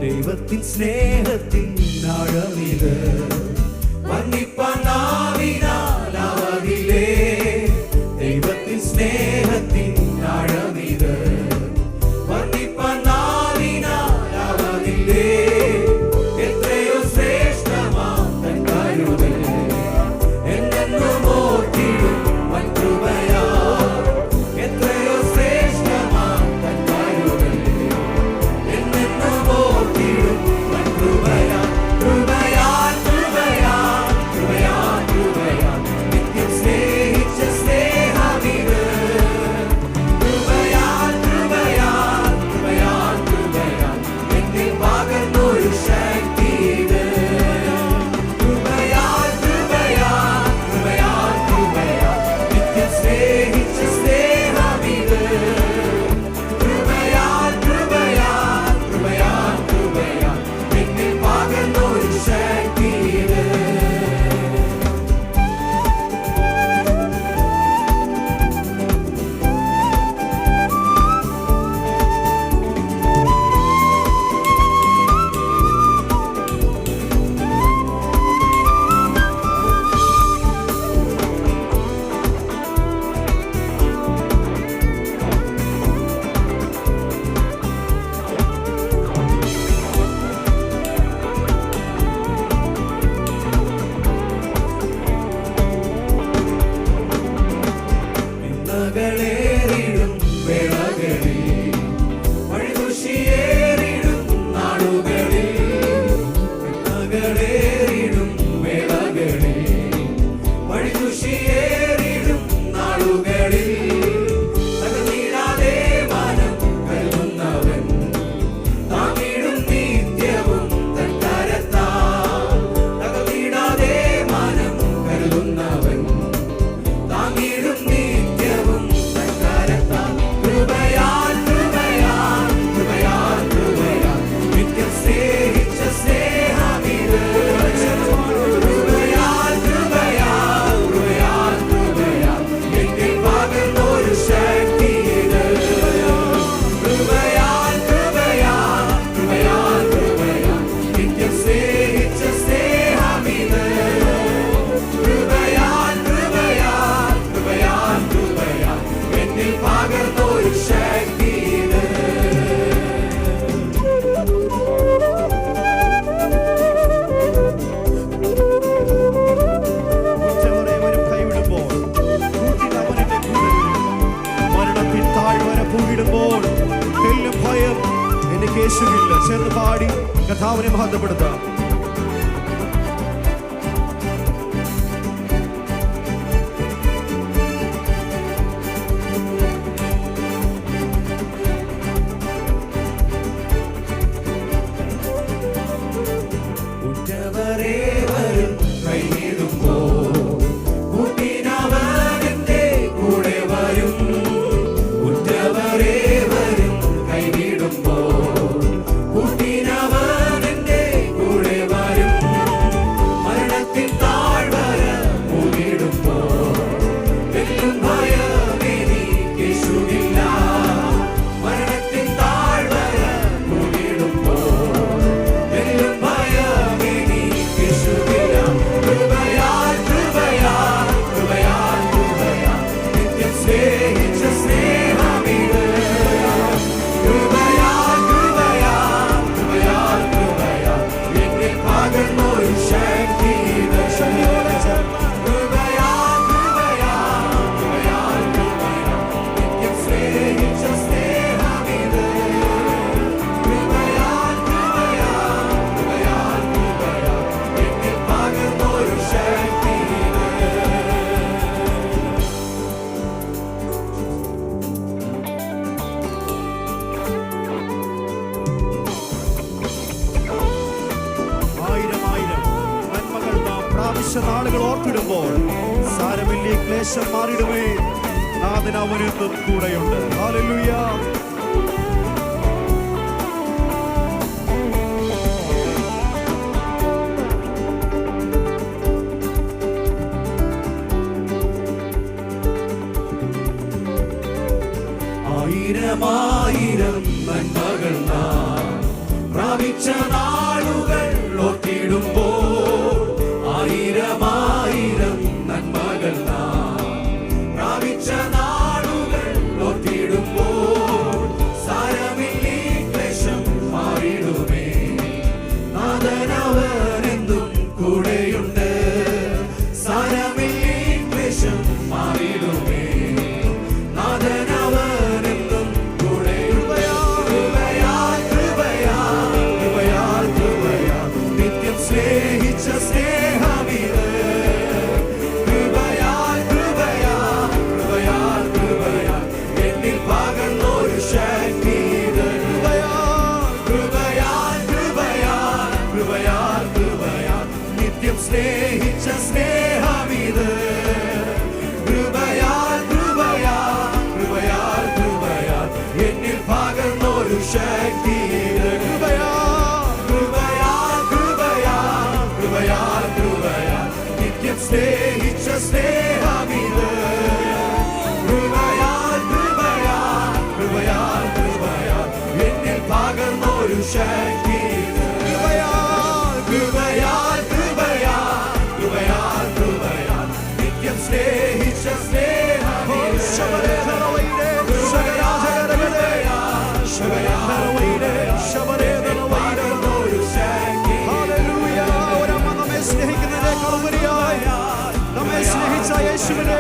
ദൈവത്തിൻ സ്നേഹത്തിൻ ആഴമിത് വർണ്ണിപ്പാനാവിനാലാവില്ലേ. ദൈവത്തിൻ സ്നേഹത്തിൻ ആഴമിത് വർണ്ണിപ്പാനാവിനാലാവില്ലേ. എത്രയോ ശ്രേഷ്ഠമാം തൻ കരുതൽ എന്നെന്നും ഓർത്തിടും വൻ കൃപയാ. എത്രയോ ശ്രേഷ്ഠമാം തൻ കരുതൽ എന്നെന്നും ഓർത്തിടും വൻ കൃപയാ. കൃപയാൽ കൃപയാൽ കൃപയാൽ കൃപയാൽ നിത്യം സ്നേഹിച്ച സ്നേഹമിത്. കൃപയാൽ കൃപയാൽ കൃപയാൽ കൃപയാൽ എന്നിൽ പകർന്നൊരു ശക്തിയിത്. കൃപയാൽ കൃപയാൽ കൃപയാൽ കൃപയാൽ നിത്യം സ്നേഹിച്ച സ്നേഹമിത്. കൃപയാൽ കൃപയാൽ കൃപയാൽ കൃപയാൽ എന്നിൽ പകർന്നൊരു ശക്തിയിത്. നിന്ദകളേറിടും വേളകളിൽ വഴിദൂഷിയേറിടും നാളുകളിൽ. നിന്ദകളേറിടും വേളകളിൽ വഴിദൂഷിയേറിടും നാളുകളിൽ. തകർന്നിടാതെ മനം കരുതുന്നവൻ താങ്ങിടും നിത്യവും തൻ കരത്താൽ. തകർന്നിടാതെ മനം കരുതുന്നവൻ താങ്ങിടും നിത്യവും തൻ കരത്താൽ. കൃപയാൽ കൃപയാൽ കൃപയാൽ കൃപയാൽ നിത്യം സ്നേഹിച്ച സ്നേഹമിത്. കൃപയാൽ കൃപയാൽ കൃപയാൽ കൃപയാൽ എന്നിൽ പകർന്നൊരു ശക്തിയിത്. കൃപയാൽ കൃപയാൽ കൃപയാൽ കൃപയാൽ നിത്യം സ്നേഹിച്ച സ്നേഹമിത്. കൃപയാൽ കൃപയാൽ കൃപയാൽ കൃപയാൽ എന്നിൽ പകർന്നൊരു ശക്തിയിത്. ഉറ്റവരെവരും കൈവിടുമ്പോൾ കൂട്ടിനവനെ കൂടെ വരും. മരണത്തിൻ താഴ്വര പൂവിടുമ്പോൾ തെല്ലും ഭയം എനിക്ക് യേശുവില്ല. ചേർന്ന് പാടി കഥാവിനെ മഹത്വപ്പെടുത്താം. ഉറ്റവരേവരും കൈവിടുമ്പോൾ കൂട്ടിനവൻ എൻ്റെ കൂടെ വരും. ഉറ്റവരേവരും കൈവിടുമ്പോൾ കൂട്ടിനവൻ എൻ്റെ കൂടെ വരും. മരണത്തിൻ താഴ്വര പൂവിടുമ്പോൾ വെല്ലും ഭയം എനിക്കേശുവില്ല. മരണത്തിൻ താഴ്വര പൂവിടുമ്പോൾ വെല്ലും ഭയം എനിക്കേശുവില്ല. കൃപയാൽ കൃപയാൽ കൃപയാൽ കൃപയാൽ നിത്യം സ്നേഹിച്ച സ്നേഹമിത്. കൃപയാൽ കൃപയാൽ കൃപയാൽ കൃപയാൽ എന്നിൽ പകർന്നൊരു ശക്തിയിത്. കൃപയാൽ കൃപയാൽ കൃപയാൽ കൃപയാൽ നിത്യം സ്നേഹിച്ച സ്നേഹമിത്. കൃപയാൽ കൃപയാൽ കൃപയാൽ കൃപയാൽ എന്നിൽ പകർന്നൊരു ശക്തിയിത്. ആയിരം ആയിരം നന്മകൾ നാം പ്രാപിച്ച നാളുകൾ ഓർത്തിടുമ്പോൾ സാരമില്ലേ ക്ലേശം മാറിടുമേ. നാഥൻ അവനെന്നും കൂടെയുണ്ട്. ഹല്ലേലൂയ. ആയിരമായിരം നന്മകൾ നാം പ്രാപിച്ച സ്നേഹിച്ച സ്നേഹമിത്. കൃപയാൽ കൃപയാൽ കൃപയാൽ കൃപയാൽ എന്നിൽ പകർന്നൊരു ശക്തി ഇത്. കൃപയാൽ കൃപയാൽ കൃപയാൽ കൃപയാൽ കൃപയാൽ നിത്യം സ്നേഹിച്ച സ്നേഹമിത്. കൃപയാൽ കൃപയാൽ കൃപയാൽ കൃപയാൽ എന്നിൽ പകർന്നൊരു ശക്തി ഇത്. കൃപയാൽ കൃപയാൽ കൃപയാൽ കൃപയാൽ കൃപയാൽ നിത്യം സ്നേഹിച്ച സ്നേഹമിത്. നമ്മെ സ്നേഹിച്ച യേശുവിനെ